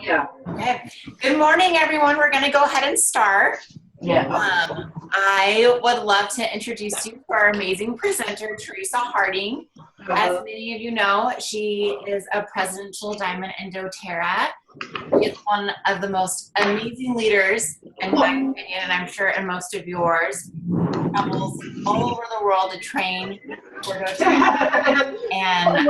Yeah. Okay. Good morning, everyone. We're going to go ahead and start. Yeah. I would love to introduce you to our amazing presenter, Teresa Harding. As many of you know, she is a presidential diamond in doTERRA. She is one of the most amazing leaders, in my opinion, and I'm sure in most of yours. Travels all over the world to train for doTERRA, and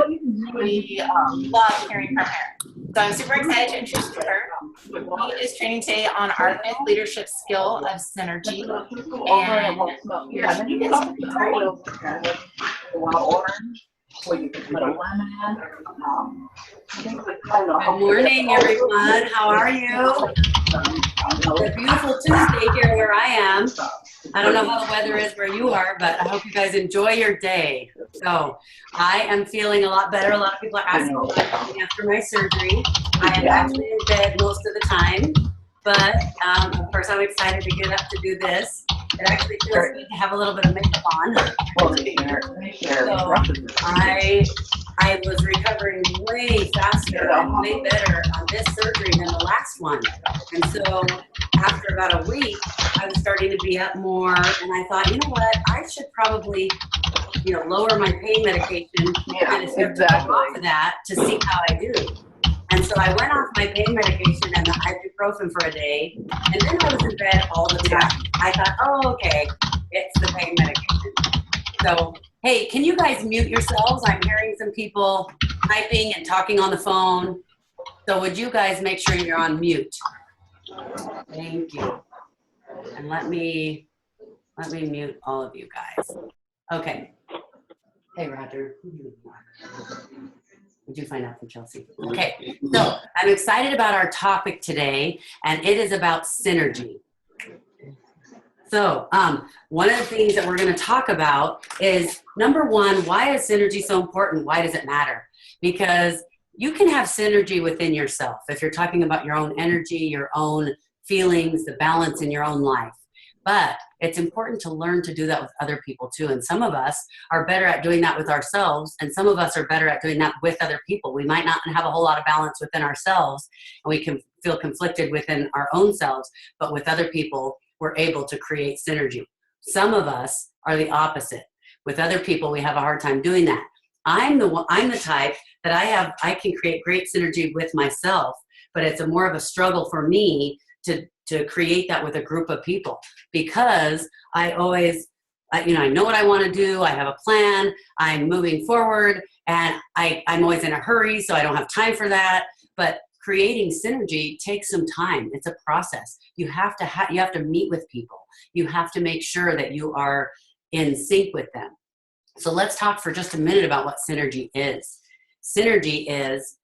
we love hearing from her. So I'm super excited to introduce her. He is training today on our fifth leadership skill of synergy. And here she is. Good morning, everyone. How are you? It's a beautiful Tuesday here where I am. I don't know how the weather is where you are, but I hope you guys enjoy your day. So I am feeling a lot better. A lot of people are asking about me after my surgery. I am actually in bed most of the time, but of course I'm excited to get up to do this. It actually feels good to have a little bit of makeup on. So I was recovering way faster and way better on this surgery than the last one. And so after about a week, I was starting to be up more, and I thought, you know what, I should probably, lower my pain medication and start to go off of that to see how I do. And so I went off my pain medication and the ibuprofen for a day, and then I was in bed all the time. I thought, oh, okay, it's the pain medication. So, hey, can you guys mute yourselves? I'm hearing some people typing and talking on the phone. So would you guys make sure you're on mute? Thank you. And let me mute all of you guys. Okay. Hey, Roger. Would you find out from Tchelsey? Okay, so I'm excited about our topic today, and it is about synergy. So one of the things that we're going to talk about is, number one, why is synergy so important? Why does it matter? Because you can have synergy within yourself if you're talking about your own energy, your own feelings, the balance in your own life. But it's important to learn to do that with other people too. And some of us are better at doing that with ourselves, and some of us are better at doing that with other people. We might not have a whole lot of balance within ourselves, and we can feel conflicted within our own selves, but with other people, we're able to create synergy. Some of us are the opposite. With other people, we have a hard time doing that. I'm the type that I can create great synergy with myself, but it's more of a struggle for me to create that with a group of people, because I always, I know what I want to do. I have a plan. I'm moving forward, and I'm always in a hurry, so I don't have time for that. But creating synergy takes some time. It's a process. You have to meet with people. You have to make sure that you are in sync with them. So let's talk for just a minute about what synergy is. Synergy is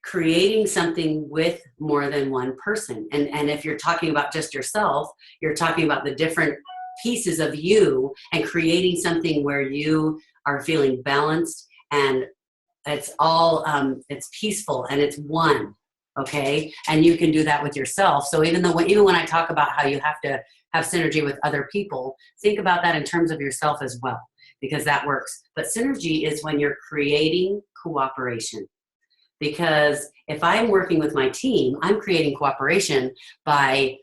creating something with more than one person. And if you're talking about just yourself, you're talking about the different pieces of you and creating something where you are feeling balanced, and it's all, it's peaceful and it's one, okay? And you can do that with yourself. So even when I talk about how you have to have synergy with other people, think about that in terms of yourself as well, because that works. But synergy is when you're creating cooperation. Because if I'm working with my team, I'm creating cooperation by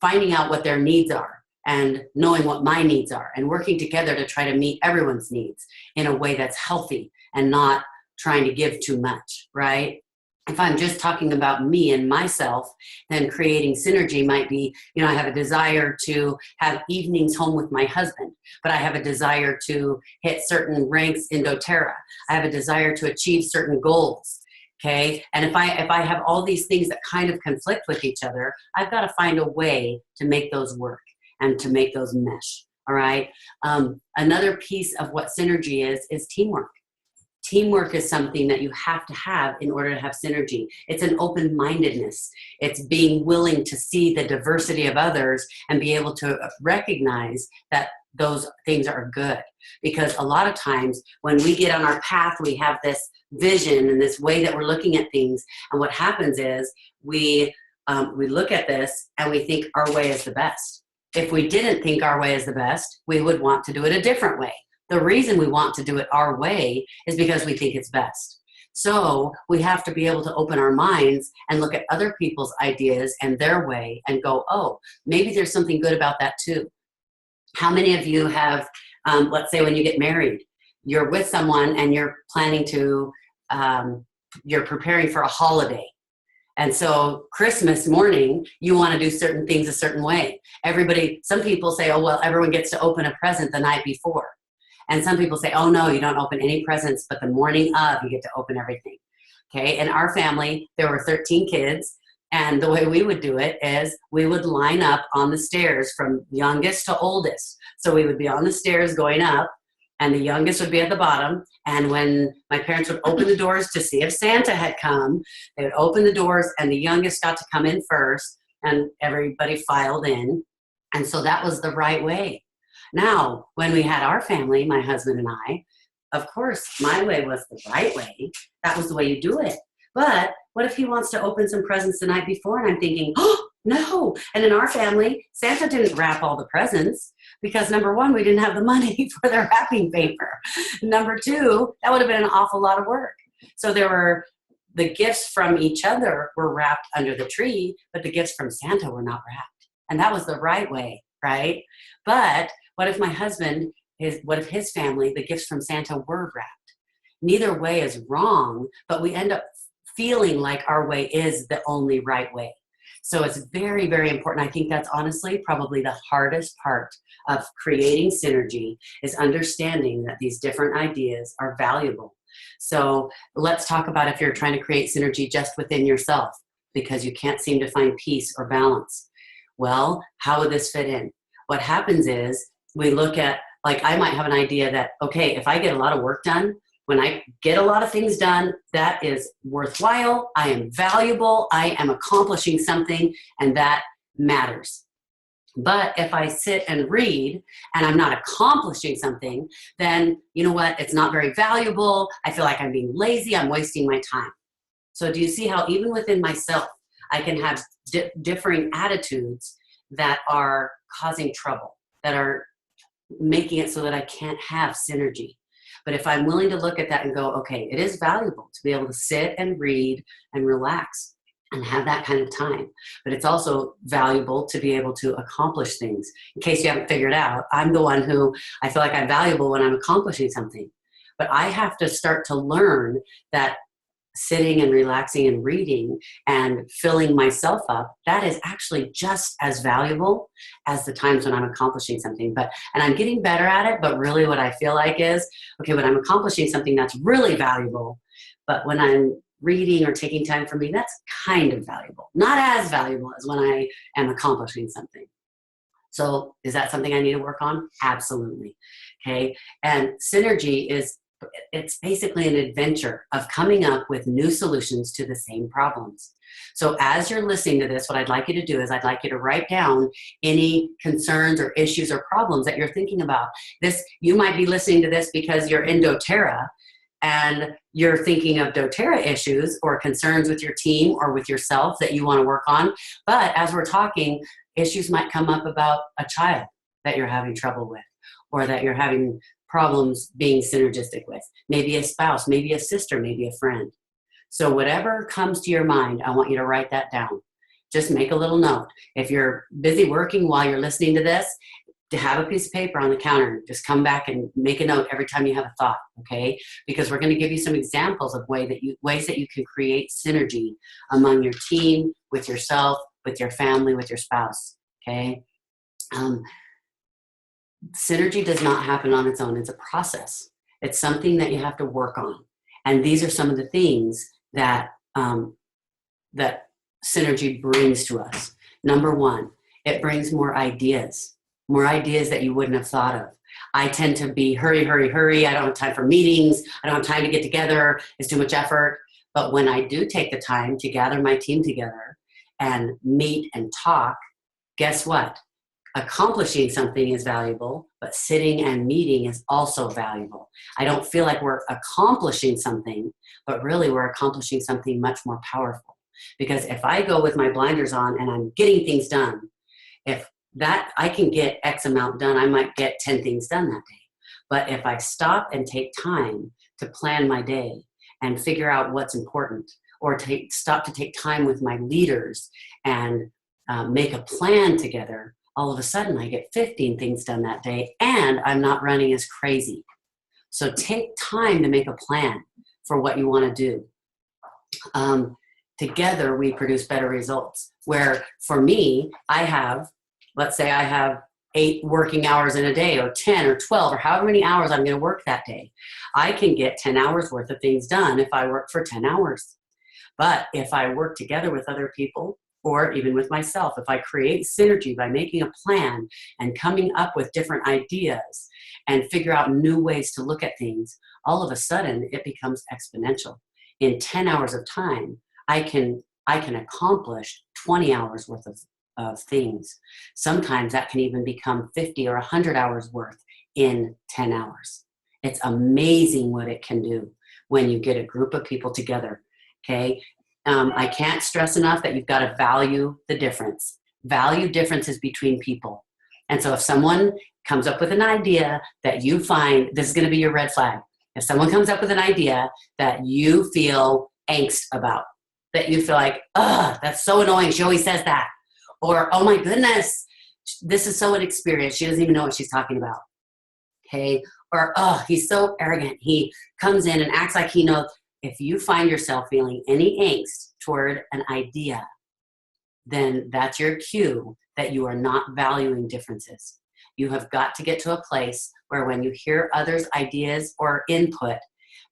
finding out what their needs are and knowing what my needs are and working together to try to meet everyone's needs in a way that's healthy and not trying to give too much, right? If I'm just talking about me and myself, then creating synergy might be, I have a desire to have evenings home with my husband, but I have a desire to hit certain ranks in doTERRA. I have a desire to achieve certain goals. Okay, and if I have all these things that kind of conflict with each other, I've got to find a way to make those work and to make those mesh. All right. Another piece of what synergy is teamwork. Teamwork is something that you have to have in order to have synergy. It's an open-mindedness. It's being willing to see the diversity of others and be able to recognize that those things are good. Because a lot of times when we get on our path, we have this vision and this way that we're looking at things. And what happens is we look at this and we think our way is the best. If we didn't think our way is the best, we would want to do it a different way. The reason we want to do it our way is because we think it's best. So we have to be able to open our minds and look at other people's ideas and their way and go, oh, maybe there's something good about that too. How many of you have, let's say when you get married, you're with someone and you're planning to, you're preparing for a holiday. And so Christmas morning, you want to do certain things a certain way. Some people say, oh, well, everyone gets to open a present the night before. And some people say, oh, no, you don't open any presents, but the morning of, you get to open everything. Okay, in our family, there were 13 kids. And the way we would do it is we would line up on the stairs from youngest to oldest. So we would be on the stairs going up, and the youngest would be at the bottom. And when my parents would open the doors to see if Santa had come, they would open the doors and the youngest got to come in first, and everybody filed in. And so that was the right way. Now, when we had our family, my husband and I, of course, my way was the right way. That was the way you do it. But what if he wants to open some presents the night before? And I'm thinking, oh, no. And in our family, Santa didn't wrap all the presents because, number one, we didn't have the money for the wrapping paper. Number two, that would have been an awful lot of work. So the gifts from each other were wrapped under the tree, but the gifts from Santa were not wrapped. And that was the right way, right? But what if what if his family, the gifts from Santa were wrapped? Neither way is wrong, but we end up feeling like our way is the only right way. So it's very, very important. I think that's honestly probably the hardest part of creating synergy, is understanding that these different ideas are valuable. So let's talk about if you're trying to create synergy just within yourself because you can't seem to find peace or balance. Well, how would this fit in? What happens is we look at, like, I might have an idea that, okay, if I get a lot of work done, when I get a lot of things done, that is worthwhile, I am valuable, I am accomplishing something, and that matters. But if I sit and read and I'm not accomplishing something, then you know what? It's not very valuable. I feel like I'm being lazy, I'm wasting my time. So do you see how even within myself, I can have differing attitudes that are causing trouble, that are making it so that I can't have synergy? But if I'm willing to look at that and go, okay, it is valuable to be able to sit and read and relax and have that kind of time. But it's also valuable to be able to accomplish things. In case you haven't figured out, I'm the one who I feel like I'm valuable when I'm accomplishing something. But I have to start to learn that sitting and relaxing and reading and filling myself up, that is actually just as valuable as the times when I'm accomplishing something. And I'm getting better at it, but really what I feel like is, okay, when I'm accomplishing something, that's really valuable. But when I'm reading or taking time for me, that's kind of valuable. Not as valuable as when I am accomplishing something. So is that something I need to work on? Absolutely. Okay. And synergy it's basically an adventure of coming up with new solutions to the same problems. So as you're listening to this, what I'd like you to do is I'd like you to write down any concerns or issues or problems that you're thinking about. You might be listening to this because you're in doTERRA and you're thinking of doTERRA issues or concerns with your team or with yourself that you want to work on. But as we're talking, issues might come up about a child that you're having trouble with, or that you're having problems being synergistic with, maybe a spouse, maybe a sister, maybe a friend. So whatever comes to your mind, I want you to write that down. Just make a little note. If you're busy working while you're listening to this, to have a piece of paper on the counter, just come back and make a note every time you have a thought, okay? Because we're going to give you some examples of ways that you can create synergy among your team, with yourself, with your family, with your spouse, okay? Synergy does not happen on its own. It's a process. It's something that you have to work on. And these are some of the things that that synergy brings to us. Number one, it brings more ideas that you wouldn't have thought of. I tend to be hurry, hurry, hurry. I don't have time for meetings. I don't have time to get together. It's too much effort. But when I do take the time to gather my team together and meet and talk, guess what? Accomplishing something is valuable, but sitting and meeting is also valuable. I don't feel like we're accomplishing something, but really we're accomplishing something much more powerful. Because if I go with my blinders on and I'm getting things done, if that I can get X amount done, I might get 10 things done that day. But if I stop and take time to plan my day and figure out what's important, or stop to take time with my leaders and make a plan together, all of a sudden I get 15 things done that day and I'm not running as crazy. So take time to make a plan for what you want to do. Together we produce better results. Where for me, let's say I have 8 working hours in a day, or 10 or 12, or however many hours I'm going to work that day. I can get 10 hours worth of things done if I work for 10 hours. But if I work together with other people, or even with myself, if I create synergy by making a plan and coming up with different ideas and figure out new ways to look at things, all of a sudden it becomes exponential. In 10 hours of time, I can accomplish 20 hours worth of things. Sometimes that can even become 50 or 100 hours worth in 10 hours. It's amazing what it can do when you get a group of people together, okay? I can't stress enough that you've got to value the difference. Value differences between people. And so if someone comes up with an idea that you find, this is going to be your red flag. If someone comes up with an idea that you feel angst about, that you feel like, ugh, that's so annoying, she always says that. Or, oh my goodness, this is so inexperienced, she doesn't even know what she's talking about. Okay? Or, oh, he's so arrogant, he comes in and acts like he knows. If you find yourself feeling any angst toward an idea, then that's your cue that you are not valuing differences. You have got to get to a place where when you hear others' ideas or input,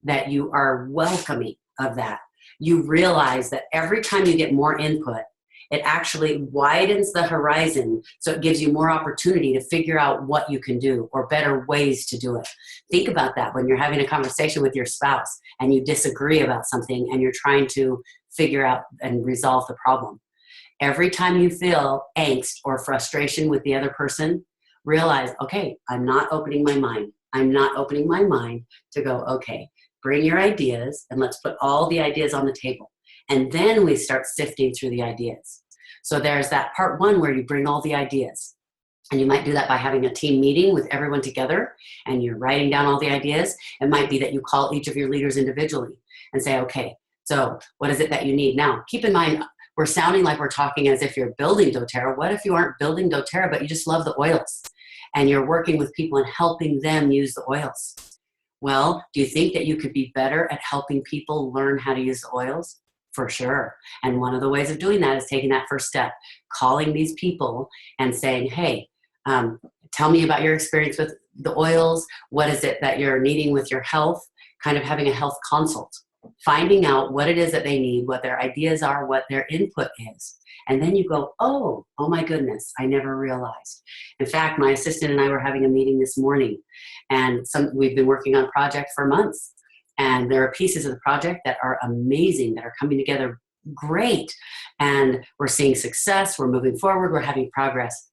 that you are welcoming of that. You realize that every time you get more input, it actually widens the horizon, so it gives you more opportunity to figure out what you can do or better ways to do it. Think about that when you're having a conversation with your spouse and you disagree about something and you're trying to figure out and resolve the problem. Every time you feel angst or frustration with the other person, realize, okay, I'm not opening my mind. I'm not opening my mind to go, okay, bring your ideas and let's put all the ideas on the table. And then we start sifting through the ideas. So there's that part 1 where you bring all the ideas. And you might do that by having a team meeting with everyone together and you're writing down all the ideas. It might be that you call each of your leaders individually and say, okay, so what is it that you need? Now, keep in mind, we're sounding like we're talking as if you're building doTERRA. What if you aren't building doTERRA, but you just love the oils and you're working with people and helping them use the oils? Well, do you think that you could be better at helping people learn how to use the oils? For sure. And one of the ways of doing that is taking that first step, calling these people and saying, hey, tell me about your experience with the oils. What is it that you're needing with your health? Kind of having a health consult, finding out what it is that they need, what their ideas are, what their input is. And then you go, oh my goodness, I never realized. In fact, my assistant and I were having a meeting this morning, and we've been working on a project for months. And there are pieces of the project that are amazing, that are coming together great. And we're seeing success, we're moving forward, we're having progress.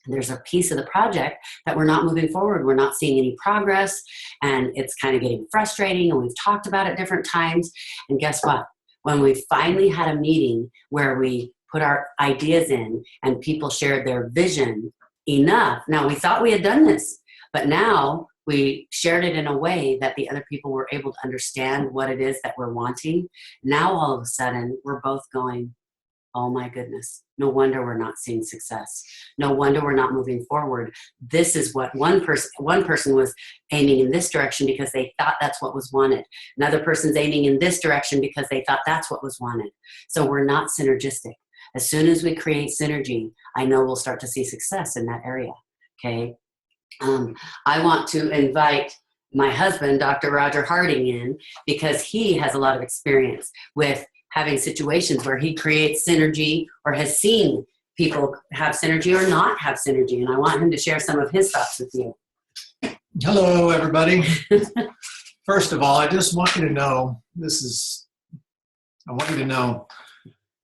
And there's a piece of the project that we're not moving forward, we're not seeing any progress, and it's kind of getting frustrating, and we've talked about it different times. And guess what? When we finally had a meeting where we put our ideas in and people shared their vision enough, now we thought we had done this, but now we shared it in a way that the other people were able to understand what it is that we're wanting. Now all of a sudden, we're both going, oh my goodness, no wonder we're not seeing success. No wonder we're not moving forward. This is what one person was aiming in this direction because they thought that's what was wanted. Another person's aiming in this direction because they thought that's what was wanted. So we're not synergistic. As soon as we create synergy, I know we'll start to see success in that area, okay? I want to invite my husband, Dr. Roger Harding, in because he has a lot of experience with having situations where he creates synergy or has seen people have synergy or not have synergy. And I want him to share some of his thoughts with you. Hello, everybody. First of all, I just want you to know, I want you to know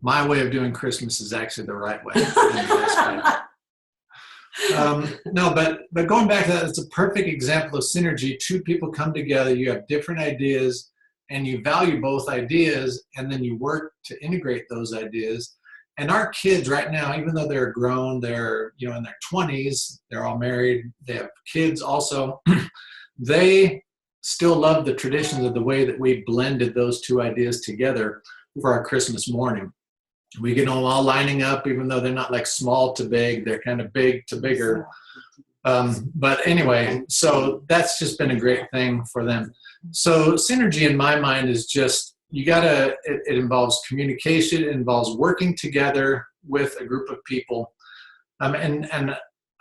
my way of doing Christmas is actually the right way. No, but going back to that, it's a perfect example of synergy. 2 people come together, you have different ideas, and you value both ideas, and then you work to integrate those ideas. And our kids right now, even though they're grown, they're in their 20s, they're all married, they have kids also, they still love the traditions of the way that we blended those two ideas together for our Christmas morning. We get them all lining up, even though they're not like small to big, they're kind of big to bigger. But anyway, so that's just been a great thing for them. So synergy in my mind is just, it involves communication, it involves working together with a group of people.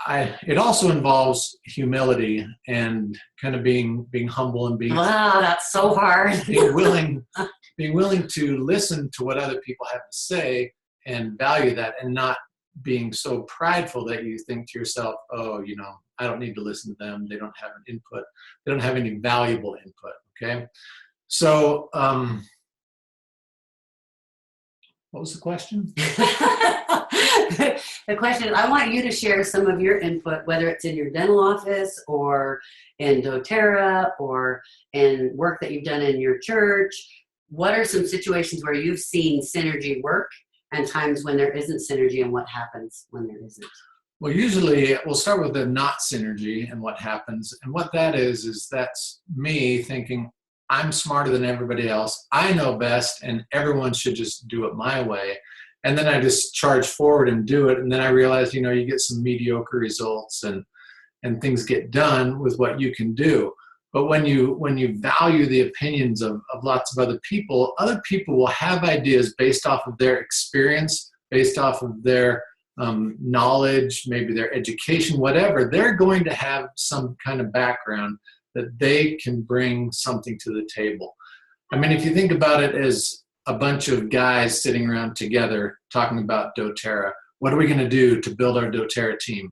It also involves humility and kind of being humble and being, wow, that's so hard. being willing to listen to what other people have to say and value that, and not being so prideful that you think to yourself, oh, I don't need to listen to them. They don't have an input. They don't have any valuable input. Okay. So, what was the question? The question is, I want you to share some of your input, whether it's in your dental office or in doTERRA or in work that you've done in your church. What are some situations where you've seen synergy work and times when there isn't synergy, and what happens when there isn't? Well, usually we'll start with the not synergy and what happens. And what that is that's me thinking, I'm smarter than everybody else. I know best, and everyone should just do it my way. And then I just charge forward and do it. And then I realize, you get some mediocre results and things get done with what you can do. But when you value the opinions of lots of other people will have ideas based off of their experience, based off of their knowledge, maybe their education, whatever. They're going to have some kind of background that they can bring something to the table. I mean, if you think about it as a bunch of guys sitting around together talking about doTERRA, what are we going to do to build our doTERRA team?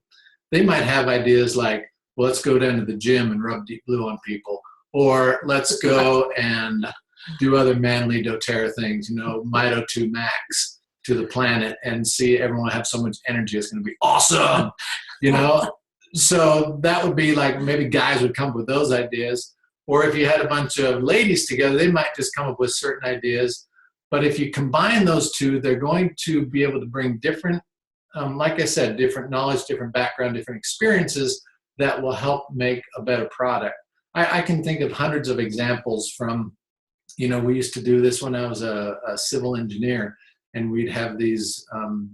They might have ideas like, well, let's go down to the gym and rub deep blue on people, or let's go and do other manly doTERRA things, Mito 2 Max to the planet and see everyone have so much energy. It's going to be awesome, So that would be like, maybe guys would come up with those ideas. Or if you had a bunch of ladies together, they might just come up with certain ideas. But if you combine those two, they're going to be able to bring different, like I said, different knowledge, different background, different experiences that will help make a better product. I can think of hundreds of examples from, we used to do this when I was a civil engineer, and we'd have these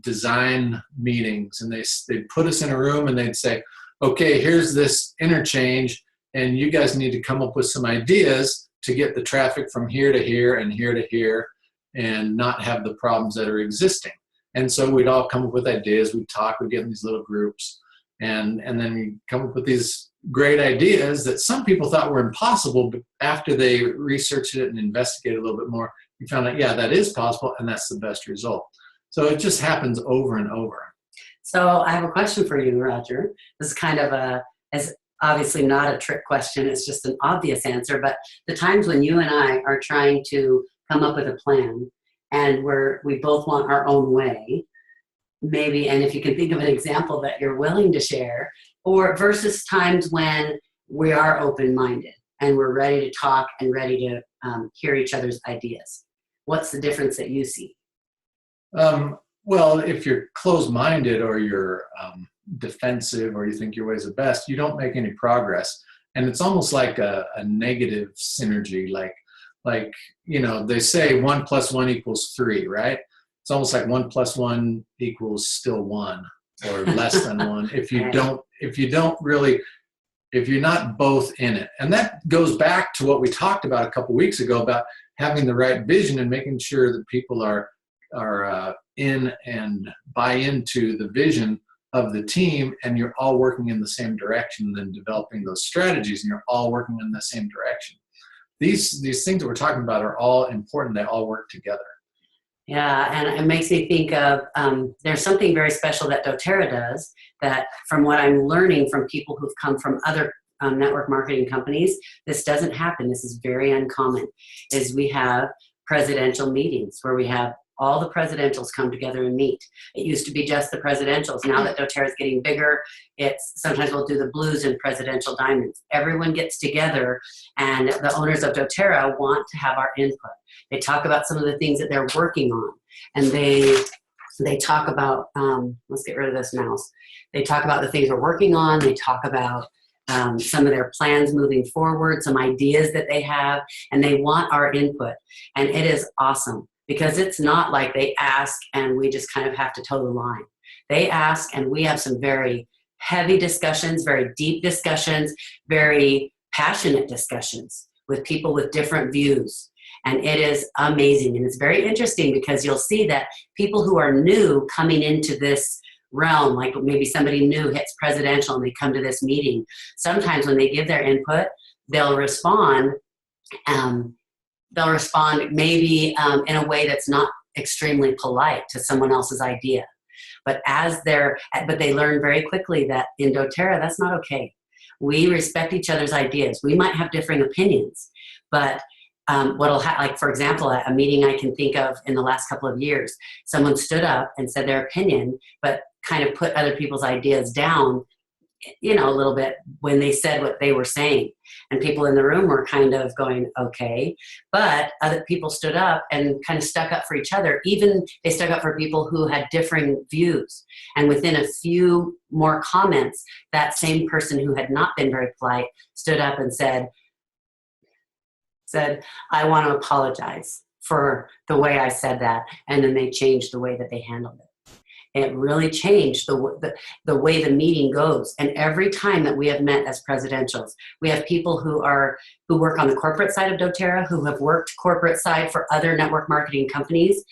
design meetings, and they'd put us in a room and they'd say, okay, here's this interchange, and you guys need to come up with some ideas to get the traffic from here to here and here to here, and not have the problems that are existing. And so we'd all come up with ideas, we'd talk, we'd get in these little groups, and then we'd come up with these great ideas that some people thought were impossible, but after they researched it and investigated a little bit more, we found out, yeah, that is possible, and that's the best result. So it just happens over and over. So I have a question for you, Roger. This is kind of as obviously not a trick question, it's just an obvious answer, but the times when you and I are trying to come up with a plan and we both want our own way, maybe, and if you can think of an example that you're willing to share, or versus times when we are open-minded and we're ready to talk and ready to hear each other's ideas. What's the difference that you see? Well, if you're closed-minded or you're defensive or you think your way is the best, you don't make any progress. And it's almost like a negative synergy, like they say 1 + 1 = 3, right? It's almost like 1 + 1 = still 1 or less than 1 if you're not both in it. And that goes back to what we talked about a couple weeks ago about having the right vision and making sure that people are in and buy into the vision of the team, and you're all working in the same direction, and then developing those strategies, and you're all working in the same direction. These things that we're talking about are all important. They all work together. Yeah, and it makes me think of there's something very special that doTERRA does that, from what I'm learning from people who've come from other network marketing companies, this doesn't happen. This is very uncommon, is we have presidential meetings where we have all the presidentials come together and meet. It used to be just the presidentials. Now that doTERRA is getting bigger, sometimes we'll do the blues and presidential diamonds. Everyone gets together, and the owners of doTERRA want to have our input. They talk about some of the things that they're working on, and they talk about, let's get rid of this mouse. They talk about the things we're working on. They talk about some of their plans moving forward, some ideas that they have, and they want our input. And it is awesome because it's not like they ask and we just kind of have to toe the line. They ask and we have some very heavy discussions, very deep discussions, very passionate discussions with people with different views. And it is amazing. And it's very interesting because you'll see that people who are new coming into this realm, like maybe somebody new hits presidential and they come to this meeting, sometimes when they give their input, they'll respond maybe in a way that's not extremely polite to someone else's idea. But they learn very quickly that in doTERRA, that's not okay. We respect each other's ideas. We might have differing opinions, but like for example, a meeting I can think of in the last couple of years, someone stood up and said their opinion, but kind of put other people's ideas down, a little bit when they said what they were saying. And people in the room were kind of going, okay. But other people stood up and kind of stuck up for each other. Even they stuck up for people who had differing views. And within a few more comments, that same person who had not been very polite stood up and said, I want to apologize for the way I said that. And then they changed the way that they handled it. It really changed the way the meeting goes. And every time that we have met as presidentials, we have people who work on the corporate side of doTERRA, who have worked corporate side for other network marketing companies.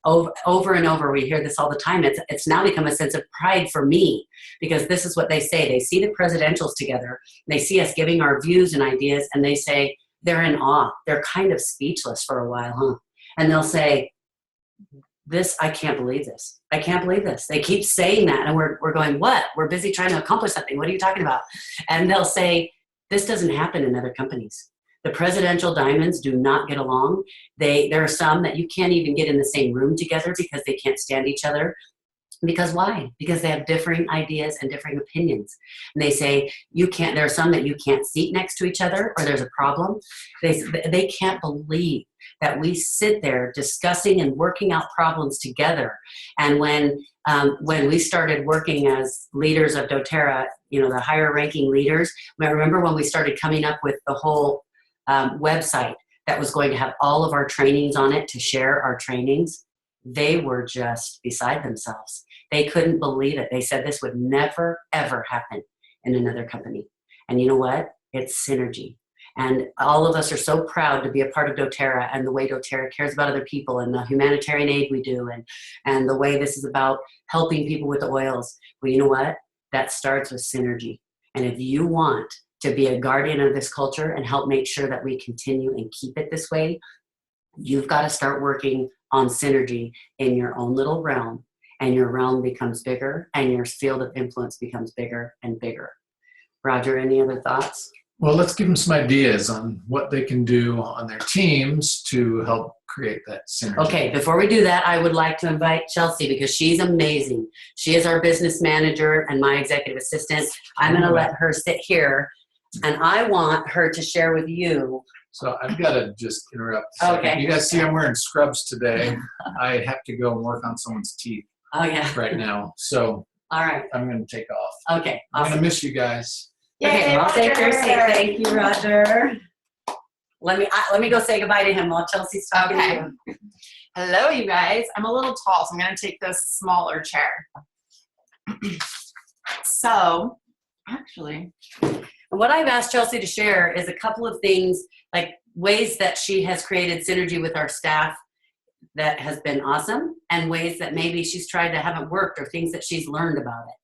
Over and over, we hear this all the time. It's now become a sense of pride for me because this is what they say. They see the presidentials together. They see us giving our views and ideas, and they say they're in awe. They're kind of speechless for a while, huh? And they'll say, I can't believe this. I can't believe this. They keep saying that. And we're going, what? We're busy trying to accomplish something. What are you talking about? And they'll say, this doesn't happen in other companies. The presidential diamonds do not get along. There are some that you can't even get in the same room together because they can't stand each other. Because why? Because they have differing ideas and differing opinions. And they say, there are some that you can't seat next to each other or there's a problem. They can't believe that we sit there discussing and working out problems together. And when we started working as leaders of doTERRA, the higher ranking leaders, I remember when we started coming up with the whole website that was going to have all of our trainings on it to share our trainings, they were just beside themselves. They couldn't believe it. They said this would never, ever happen in another company. And you know what? It's synergy. And all of us are so proud to be a part of doTERRA and the way doTERRA cares about other people and the humanitarian aid we do and the way this is about helping people with the oils. Well, you know what? That starts with synergy. And if you want to be a guardian of this culture and help make sure that we continue and keep it this way, you've got to start working on synergy in your own little realm, and your realm becomes bigger and your field of influence becomes bigger and bigger. Roger, any other thoughts? Well, let's give them some ideas on what they can do on their teams to help create that synergy. Okay, before we do that, I would like to invite Tchelsey because she's amazing. She is our business manager and my executive assistant. I'm going to let her sit here, and I want her to share with you. So I've got to just interrupt. Okay. You guys see I'm wearing scrubs today. I have to go and work on someone's teeth right now. So all right, I'm going to take off. Okay, I'm going to miss you guys. Okay, I'll take your seat. Thank you, Roger. Let me go say goodbye to him while Tchelsey's talking to you. Hello, you guys. I'm a little tall, so I'm going to take this smaller chair. So, actually, what I've asked Tchelsey to share is a couple of things, like ways that she has created synergy with our staff that has been awesome, and ways that maybe she's tried that haven't worked, or things that she's learned about it.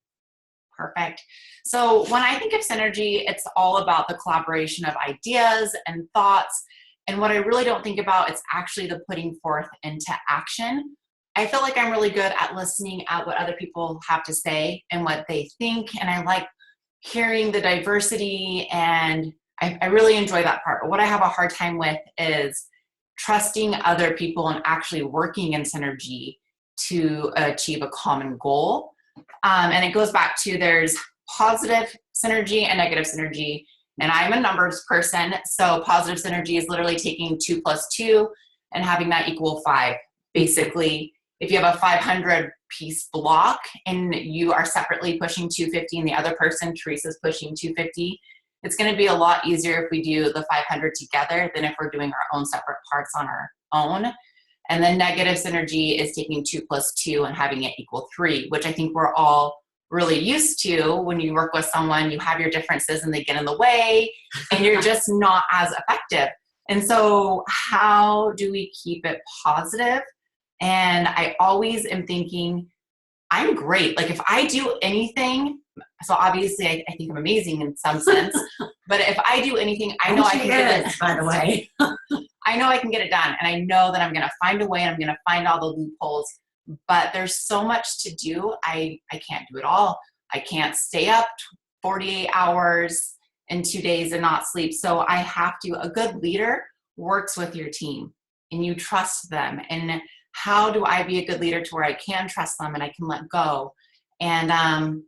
Perfect. So when I think of synergy, it's all about the collaboration of ideas and thoughts. And what I really don't think about is actually the putting forth into action. I feel like I'm really good at listening at what other people have to say and what they think. And I like hearing the diversity, and I really enjoy that part. But what I have a hard time with is trusting other people and actually working in synergy to achieve a common goal. And it goes back to there's positive synergy and negative synergy. And I'm a numbers person. So positive synergy is literally taking 2 + 2 and having that equal 5. Basically, if you have a 500 piece block and you are separately pushing 250 and the other person, Teresa's, pushing 250, it's going to be a lot easier if we do the 500 together than if we're doing our own separate parts on our own. And then negative synergy is taking 2 plus 2 and having it equal 3, which I think we're all really used to. When you work with someone, you have your differences and they get in the way and you're just not as effective. And so how do we keep it positive? And I always am thinking, I'm great. Like if I do anything, so obviously I think I'm amazing in some sense, but if I do anything, I know I can get it, by the way. I know I can get it done. And I know that I'm going to find a way and I'm going to find all the loopholes, but there's so much to do. I can't do it all. I can't stay up 48 hours in 2 days and not sleep. So I have to, a good leader works with your team and you trust them. And how do I be a good leader to where I can trust them and I can let go? And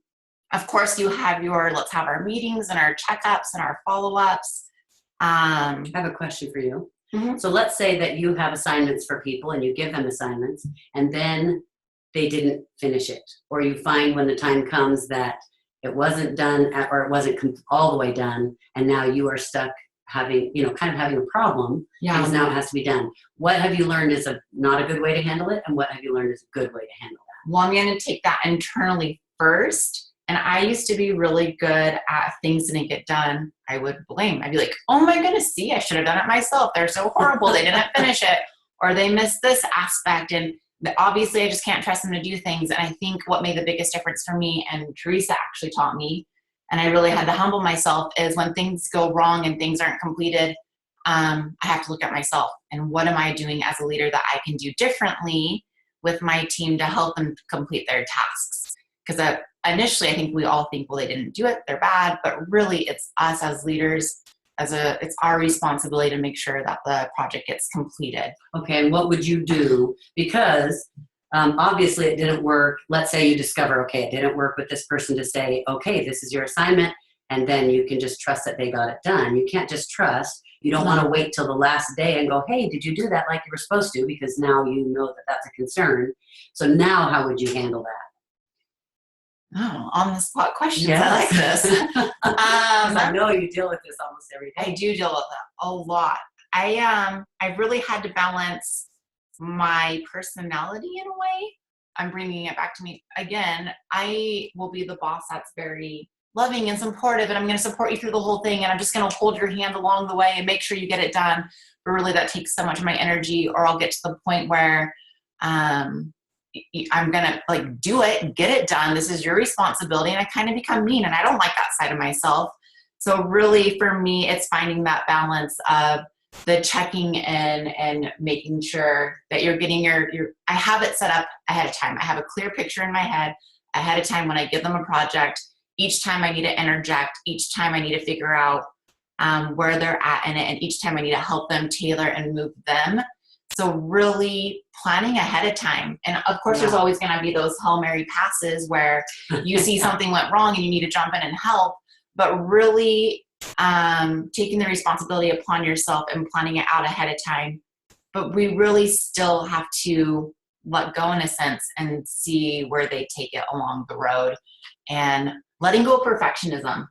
of course you have your, let's have our meetings and our checkups and our follow-ups. I have a question for you. Mm-hmm. So let's say that you have assignments for people and you give them assignments and then they didn't finish it. Or you find when the time comes that it wasn't done or it wasn't all the way done and now you are stuck having, kind of having a problem because now it has to be done. What have you learned is not a good way to handle it, and what have you learned is a good way to handle that? Well, I'm going to take that internally first. And I used to be really good at things didn't get done. I would blame. I'd be like, oh my goodness, see, I should have done it myself. They're so horrible. They didn't finish it. Or they missed this aspect. And obviously I just can't trust them to do things. And I think what made the biggest difference for me, and Teresa actually taught me, and I really had to humble myself, is when things go wrong and things aren't completed, I have to look at myself and what am I doing as a leader that I can do differently with my team to help them complete their tasks. Because initially I think we all think, well, they didn't do it, they're bad, but really it's us as leaders, it's our responsibility to make sure that the project gets completed. Okay, and what would you do? Because obviously it didn't work. Let's say you discover, okay, it didn't work with this person to say, okay, this is your assignment, and then you can just trust that they got it done. You can't just trust. You don't want to wait till the last day and go, hey, did you do that like you were supposed to? Because now you know that that's a concern. So now how would you handle that? Oh, on the spot questions. Yes. I like this. I know you deal with this almost every day. I do deal with it a lot. I really had to balance my personality in a way. I'm bringing it back to me again. I will be the boss that's very loving and supportive, and I'm going to support you through the whole thing, and I'm just going to hold your hand along the way and make sure you get it done. But really that takes so much of my energy, or I'll get to the point where I'm going to do it, get it done. This is your responsibility. And I kind of become mean, and I don't like that side of myself. So really for me, it's finding that balance of the checking in and making sure that you're getting I have it set up ahead of time. I have a clear picture in my head ahead of time when I give them a project. Each time I need to interject, each time I need to figure out where they're at in it, and each time I need to help them tailor and move them. So really planning ahead of time. And of course, there's always going to be those Hail Mary passes where you see something went wrong and you need to jump in and help, but really taking the responsibility upon yourself and planning it out ahead of time. But we really still have to let go in a sense and see where they take it along the road, and letting go of perfectionism,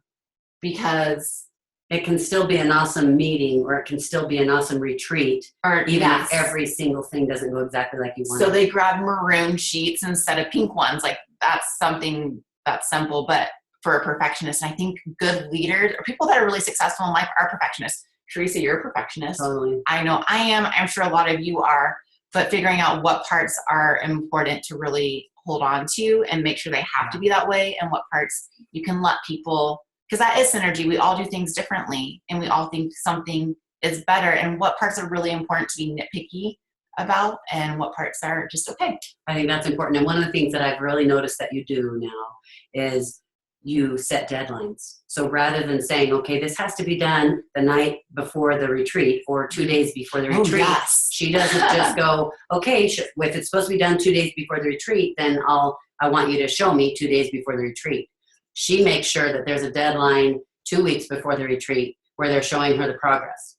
because it can still be an awesome meeting, or it can still be an awesome retreat, or even if every single thing doesn't go exactly like you want. So they grab maroon sheets instead of pink ones. Like that's something that's simple, but for a perfectionist, and I think good leaders or people that are really successful in life are perfectionists. Teresa, you're a perfectionist. Totally. I know I am. I'm sure a lot of you are, but figuring out what parts are important to really hold on to and make sure they have to be that way, and what parts you can let people, because that is synergy. We all do things differently, and we all think something is better, and what parts are really important to be nitpicky about, and what parts are just okay. I think that's important. And one of the things that I've really noticed that you do now is you set deadlines. So rather than saying, okay, this has to be done the night before the retreat or 2 days before the retreat, she doesn't just go, okay, if it's supposed to be done 2 days before the retreat, then I want you to show me 2 days before the retreat. She makes sure that there's a deadline 2 weeks before the retreat where they're showing her the progress.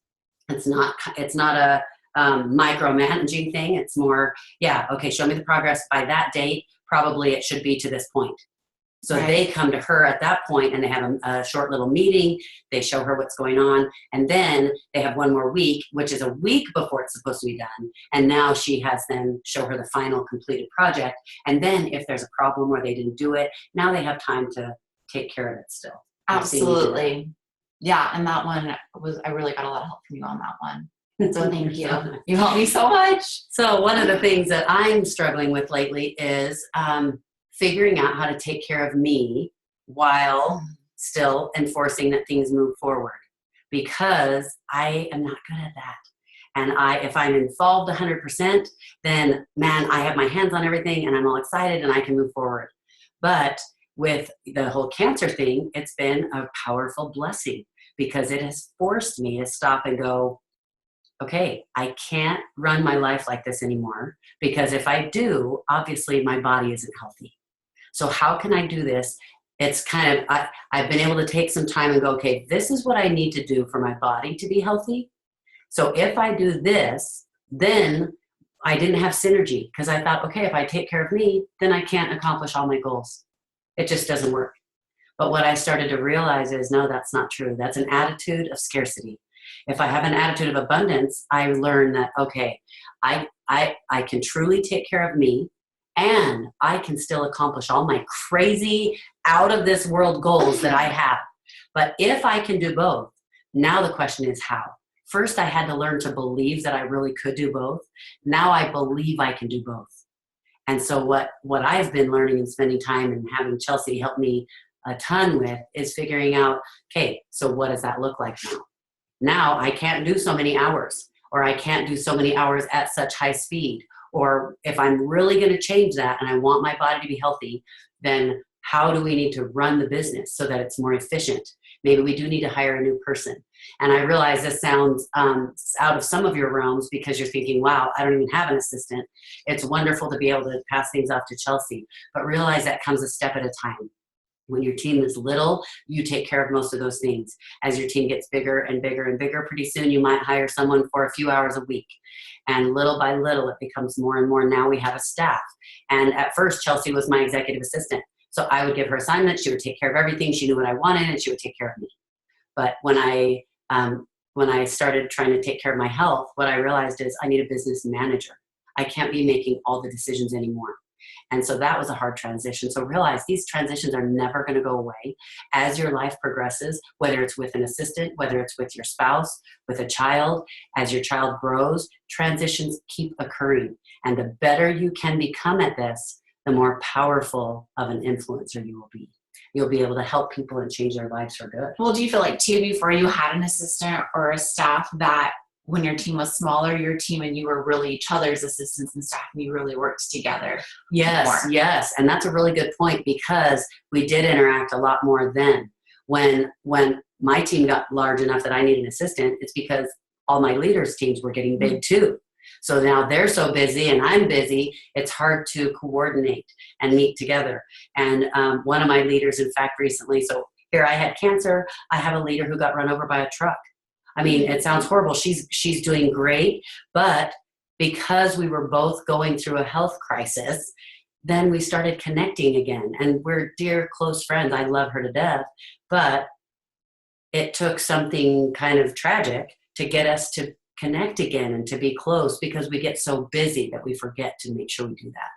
It's not a micromanaging thing. It's more, okay, show me the progress by that date. probably it should be to this point. So Right. they come to her at that point and they have a short little meeting. They show her what's going on. And then they have one more week, which is a week before it's supposed to be done. And now she has them show her the final completed project. And then if there's a problem where they didn't do it, now they have time to take care of it still. Absolutely. Yeah. And that one I really got a lot of help from you on that one. So thank you. You helped me so much. So one of the things that I'm struggling with lately is figuring out how to take care of me while still enforcing that things move forward, because I am not good at that. And if I'm involved 100%, then man, I have my hands on everything and I'm all excited and I can move forward. But with the whole cancer thing, it's been a powerful blessing because it has forced me to stop and go, okay, I can't run my life like this anymore, because if I do, obviously my body isn't healthy. So how can I do this? It's kind of, I've been able to take some time and go, okay, this is what I need to do for my body to be healthy. So if I do this, then I didn't have synergy, because I thought, okay, if I take care of me, then I can't accomplish all my goals. It just doesn't work. But what I started to realize is, no, that's not true. That's an attitude of scarcity. If I have an attitude of abundance, I learn that, okay, I can truly take care of me, and I can still accomplish all my crazy out of this world goals that I have. But if I can do both, now the question is how. First, I had to learn to believe that I really could do both. Now I believe I can do both. And so what I've been learning and spending time and having Tchelsey help me a ton with is figuring out, okay, so what does that look like now? Now I can't do so many hours, or I can't do so many hours at such high speed. Or if I'm really going to change that and I want my body to be healthy, then how do we need to run the business so that it's more efficient? Maybe we do need to hire a new person. And I realize this sounds out of some of your realms, because you're thinking, wow, I don't even have an assistant. It's wonderful to be able to pass things off to Tchelsey, but realize that comes a step at a time. When your team is little, you take care of most of those things. As your team gets bigger and bigger and bigger, pretty soon you might hire someone for a few hours a week. And little by little, it becomes more and more. Now we have a staff. And at first, Tchelsey was my executive assistant. So I would give her assignments. She would take care of everything. She knew what I wanted, and she would take care of me. But when I started trying to take care of my health, what I realized is I need a business manager. I can't be making all the decisions anymore. And so that was a hard transition. So realize these transitions are never going to go away. As your life progresses, whether it's with an assistant, whether it's with your spouse, with a child, as your child grows, transitions keep occurring. And the better you can become at this, the more powerful of an influencer you will be. You'll be able to help people and change their lives for good. Well, do you feel like too, before you had an assistant or a staff, that when your team was smaller, your team and you were really each other's assistants and staff, and you really worked together? Yes, more? yes. And that's a really good point, because we did interact a lot more then. When my team got large enough that I need an assistant, it's because all my leaders' teams were getting big too. So now they're so busy and I'm busy, it's hard to coordinate and meet together. And one of my leaders, in fact, recently, so here I had cancer, I have a leader who got run over by a truck. I mean, it sounds horrible. She's doing great, but because we were both going through a health crisis, then we started connecting again. And we're dear, close friends. I love her to death, but it took something kind of tragic to get us to connect again and to be close, because we get so busy that we forget to make sure we do that.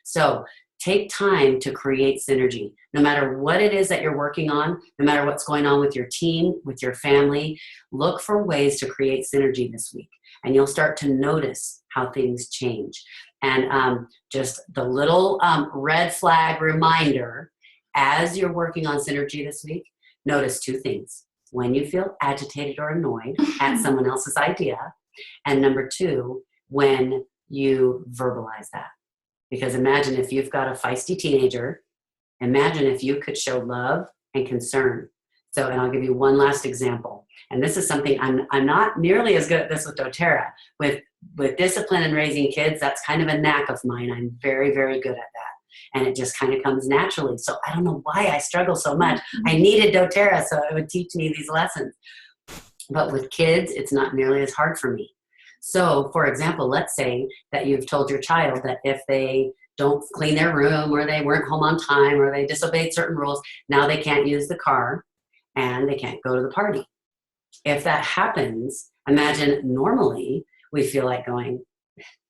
So take time to create synergy. No matter what it is that you're working on, no matter what's going on with your team, with your family, look for ways to create synergy this week. And you'll start to notice how things change. And just the little red flag reminder, as you're working on synergy this week, notice two things. When you feel agitated or annoyed at someone else's idea, and number two, when you verbalize that. Because imagine if you've got a feisty teenager, imagine if you could show love and concern. So, and I'll give you one last example. And this is something I'm not nearly as good at this with doTERRA. With discipline and raising kids, that's kind of a knack of mine. I'm very, very good at that. And it just kind of comes naturally. So I don't know why I struggle so much. I needed doTERRA so it would teach me these lessons. But with kids, it's not nearly as hard for me. So, for example, let's say that you've told your child that if they don't clean their room, or they weren't home on time, or they disobeyed certain rules. Now they can't use the car and they can't go to the party. If that happens, imagine normally we feel like going,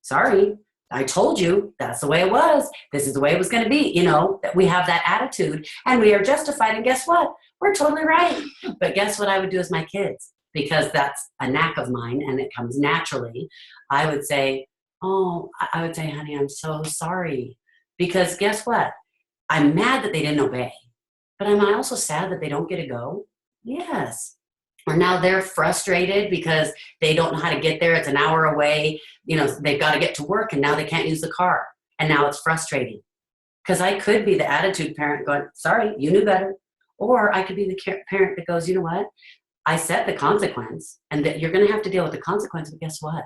sorry, I told you that's the way it was. This is the way it was going to be. You know, that we have that attitude and we are justified. And guess what? We're totally right. But guess what I would do as my kids? Because that's a knack of mine and it comes naturally. I would say, honey, I'm so sorry. Because guess what? I'm mad that they didn't obey. But am I also sad that they don't get to go? Yes. Or now they're frustrated because they don't know how to get there. It's an hour away. You know, they've got to get to work and now they can't use the car. And now it's frustrating. Because I could be the attitude parent going, sorry, you knew better. Or I could be the parent that goes, you know what? I set the consequence and that you're going to have to deal with the consequence. But guess what?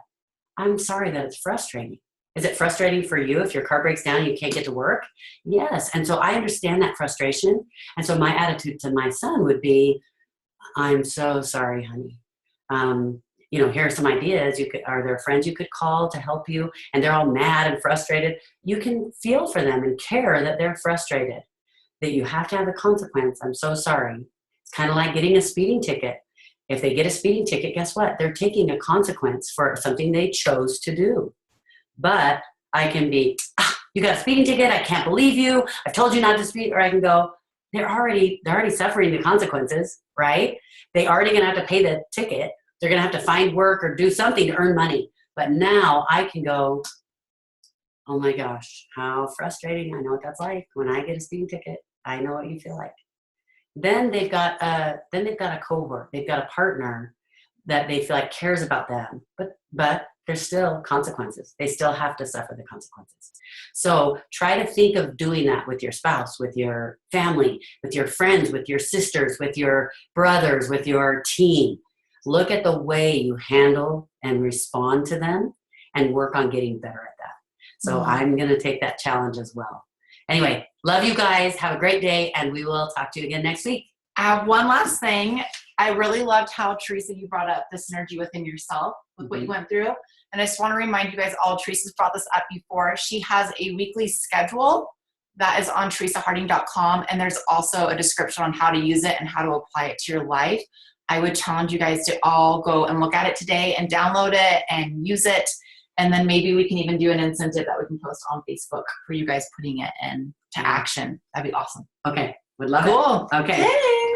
I'm sorry that it's frustrating. Is it frustrating for you if your car breaks down and you can't get to work? Yes. And so I understand that frustration. And so my attitude to my son would be, I'm so sorry, honey. You know, here are some ideas. Are there friends you could call to help you? And they're all mad and frustrated. You can feel for them and care that they're frustrated, that you have to have a consequence. I'm so sorry. It's kind of like getting a speeding ticket. If they get a speeding ticket, guess what? They're taking a consequence for something they chose to do. But I can be, you got a speeding ticket. I can't believe you. I've told you not to speed. Or I can go, they're already suffering the consequences, right? They already going to have to pay the ticket. They're going to have to find work or do something to earn money. But now I can go, oh my gosh, how frustrating. I know what that's like. When I get a speeding ticket, I know what you feel like. Then they've got a cohort. They've got a partner that they feel like cares about them. But there's still consequences. They still have to suffer the consequences. So try to think of doing that with your spouse, with your family, with your friends, with your sisters, with your brothers, with your team. Look at the way you handle and respond to them and work on getting better at that. So I'm going to take that challenge as well. Anyway, love you guys. Have a great day, and we will talk to you again next week. One last thing. I really loved how, Teresa, you brought up the synergy within yourself with what you went through. And I just want to remind you guys all, Teresa's brought this up before. She has a weekly schedule that is on teresaharding.com. And there's also a description on how to use it and how to apply it to your life. I would challenge you guys to all go and look at it today and download it and use it. And then maybe we can even do an incentive that we can post on Facebook for you guys putting it into action. That'd be awesome. Okay. Would love it. Cool. Okay. Yay.